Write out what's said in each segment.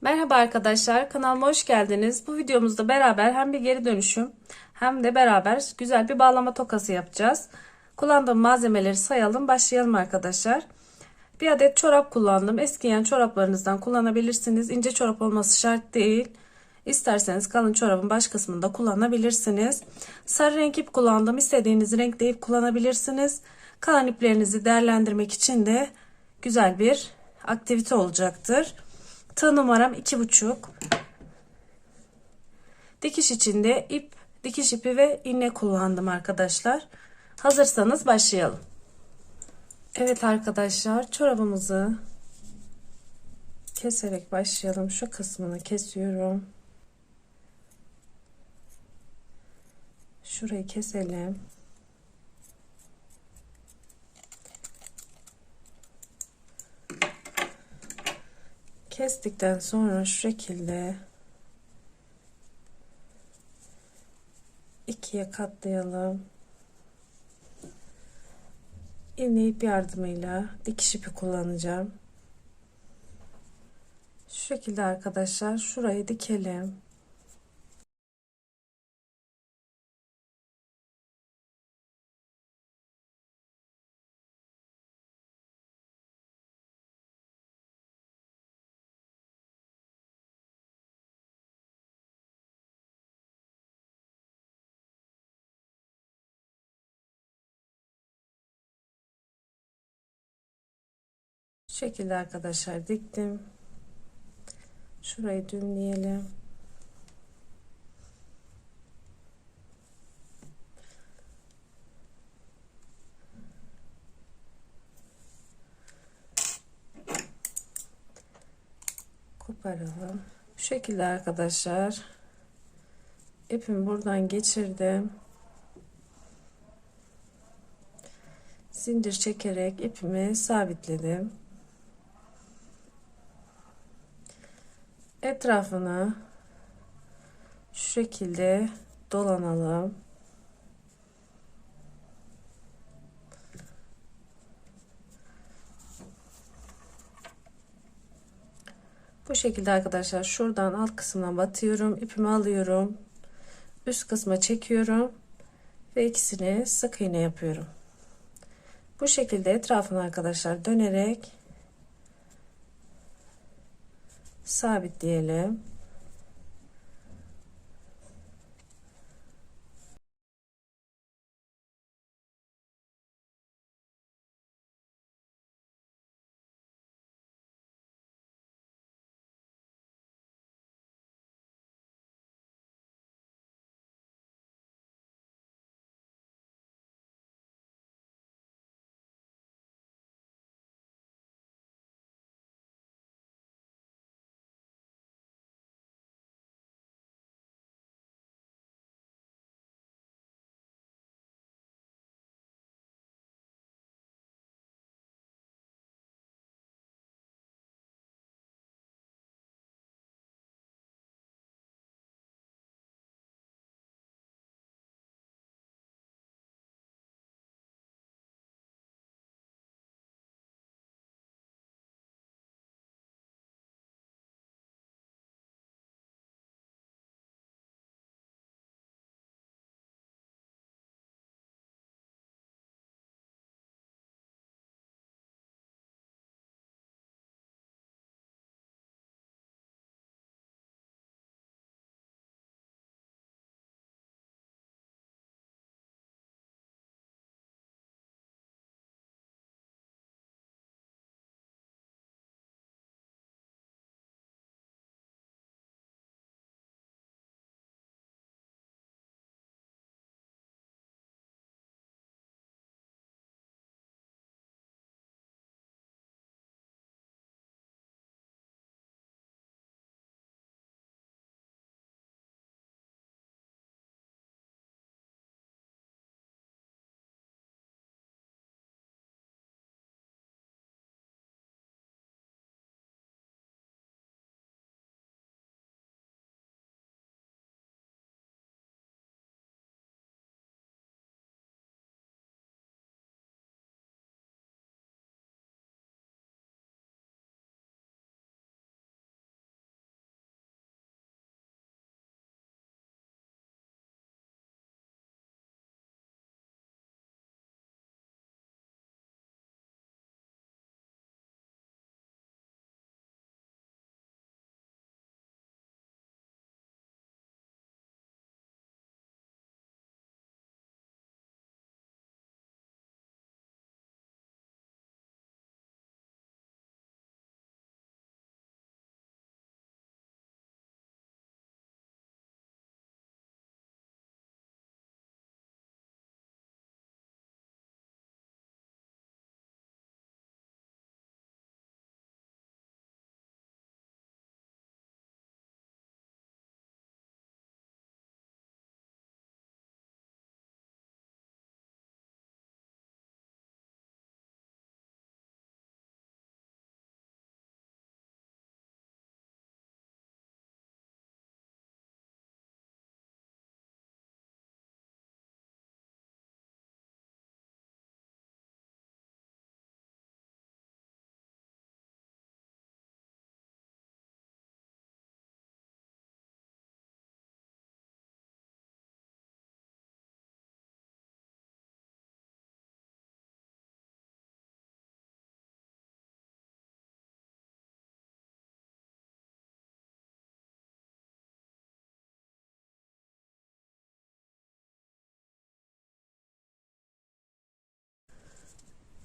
Merhaba arkadaşlar, kanalıma hoş geldiniz. Bu videomuzda beraber hem bir geri dönüşüm hem de beraber güzel bir bağlama tokası yapacağız. Kullandığım malzemeleri sayalım, başlayalım arkadaşlar. Bir adet çorap kullandım. Eskiyen çoraplarınızdan kullanabilirsiniz. İnce çorap olması şart değil. İsterseniz kalın çorabın baş kısmını da kullanabilirsiniz. Sarı renk ip kullandım. İstediğiniz renkte ip kullanabilirsiniz. Kalan iplerinizi değerlendirmek için de güzel bir aktivite olacaktır. Tığ numaram 2,5. Dikiş içinde ip, dikiş ipi ve iğne kullandım arkadaşlar. Hazırsanız başlayalım. Evet arkadaşlar, çorabımızı keserek başlayalım. Şu kısmını kesiyorum. Şurayı keselim. Kestikten sonra şu şekilde ikiye katlayalım. İğne ip yardımıyla dikiş ipi kullanacağım. Şu şekilde arkadaşlar, şurayı dikelim. Şu şekilde arkadaşlar diktim. Şurayı düğümleyelim. Koparalım. Bu şekilde arkadaşlar ipimi buradan geçirdim. Zincir çekerek ipimi sabitledim. Etrafını şu şekilde dolanalım. Bu şekilde arkadaşlar şuradan alt kısmına batıyorum. İpimi alıyorum. Üst kısma çekiyorum. Ve ikisini sık iğne yapıyorum. Bu şekilde etrafını arkadaşlar dönerek sabitleyelim.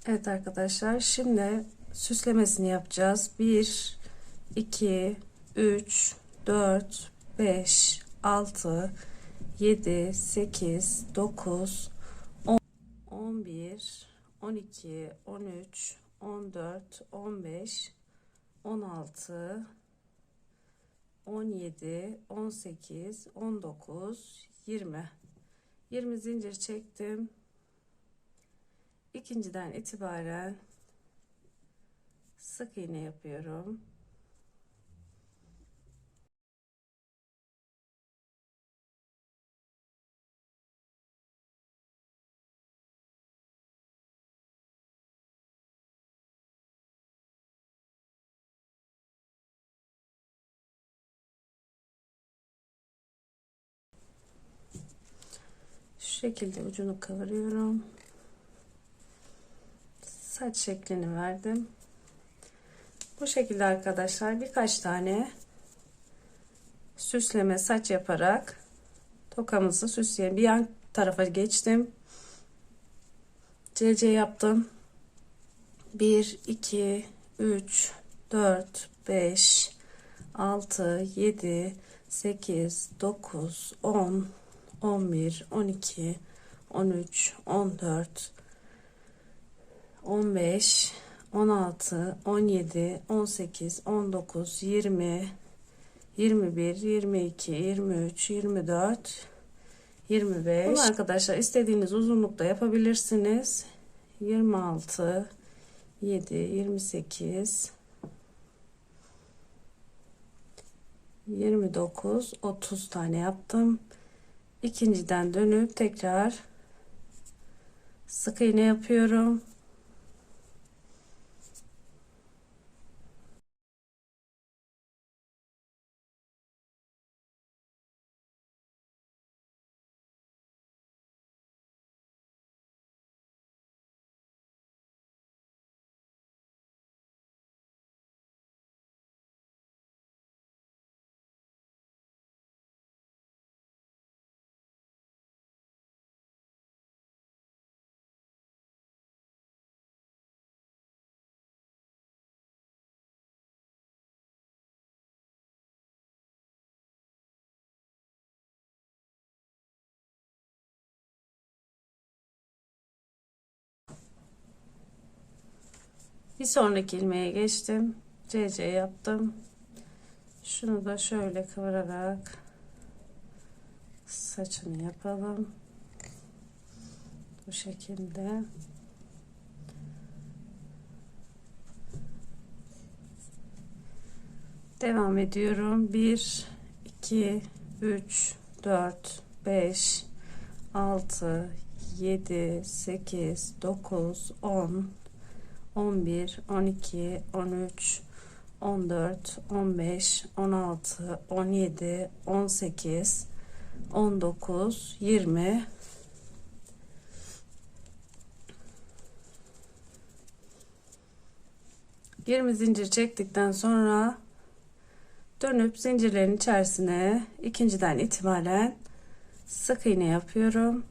Evet arkadaşlar, şimdi süslemesini yapacağız. 1 2 3 4 5 6 7 8 9 10 11 12 13 14 15 16 17 18 19 20 zincir çektim. İkinciden itibaren sık iğne yapıyorum. Şu şekilde ucunu kıvırıyorum. Saç şeklini verdim. Bu şekilde arkadaşlar birkaç tane süsleme saç yaparak tokamızı süsleyelim. Bir yan tarafa geçtim. CC yaptım. 1 2 3 4 5 6 7 8 9 10 11 12 13 14 15 16 17 18 19 20 21 22 23 24 25. Bunu arkadaşlar istediğiniz uzunlukta yapabilirsiniz. 26 7 28 29 30 tane yaptım. İkinciden dönüp tekrar sık iğne yapıyorum. Bir sonraki ilmeğe geçtim. CC yaptım. Şunu da şöyle kıvırarak saçını yapalım. Bu şekilde. Devam ediyorum. 1 2 3 4 5 6 7 8 9 10 11 12 13 14 15 16 17 18 19 20 20 zincir çektikten sonra dönüp zincirlerin içerisine ikinciden itibaren sık iğne yapıyorum.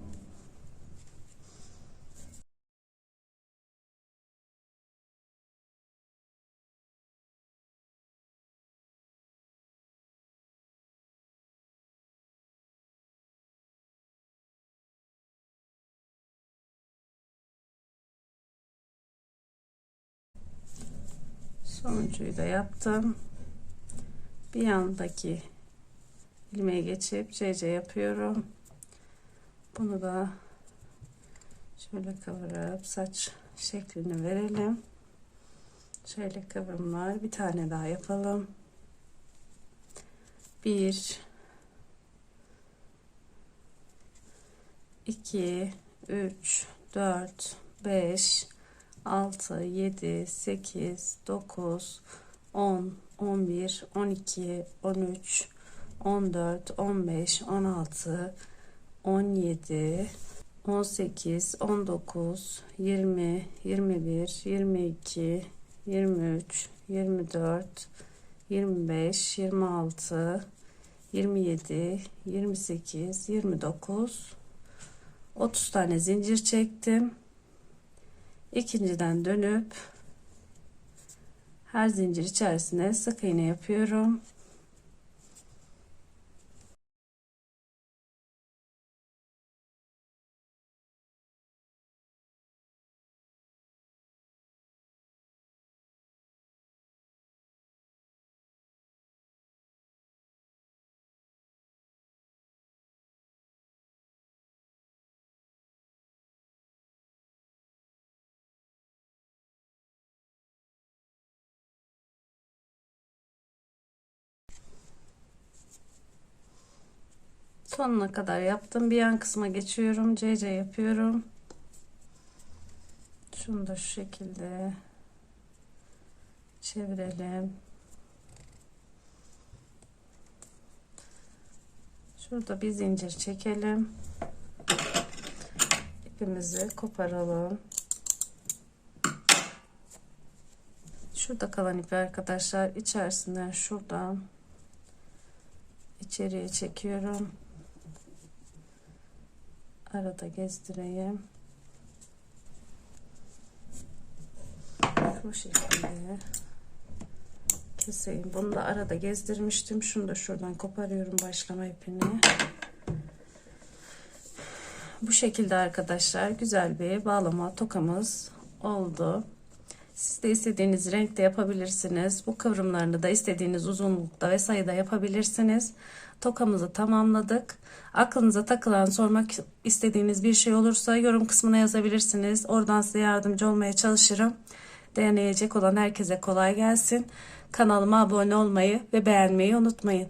Sonuncuyu da yaptım. Bir yandaki ilmeğe geçip CC yapıyorum. Bunu da şöyle kıvırıp saç şeklini verelim. Şöyle kıvrımlar, bir tane daha yapalım. 1 2 3 4 5 6 7 8 9 10 11 12 13 14 15 16 17 18 19 20 21 22 23 24 25 26 27 28 29 30 tane zincir çektim. İkinciden dönüp her zincir içerisine sık iğne yapıyorum. Sonuna kadar yaptım. Bir yan kısma geçiyorum. CC yapıyorum. Şunu da şu şekilde çevirelim. Şurada bir zincir çekelim. İpimizi koparalım. Şurada kalan ipi arkadaşlar içerisinden şuradan içeriye çekiyorum. Arada gezdireyim. Bu şekilde keseyim. Bunu da arada gezdirmiştim. Şunu da şuradan koparıyorum başlama ipini. Bu şekilde arkadaşlar güzel bir bağlama tokamız oldu. Siz de istediğiniz renkte yapabilirsiniz. Bu kıvrımlarını da istediğiniz uzunlukta ve sayıda yapabilirsiniz. Tokamızı tamamladık. Aklınıza takılan, sormak istediğiniz bir şey olursa yorum kısmına yazabilirsiniz. Oradan size yardımcı olmaya çalışırım. Deneyecek olan herkese kolay gelsin. Kanalıma abone olmayı ve beğenmeyi unutmayın.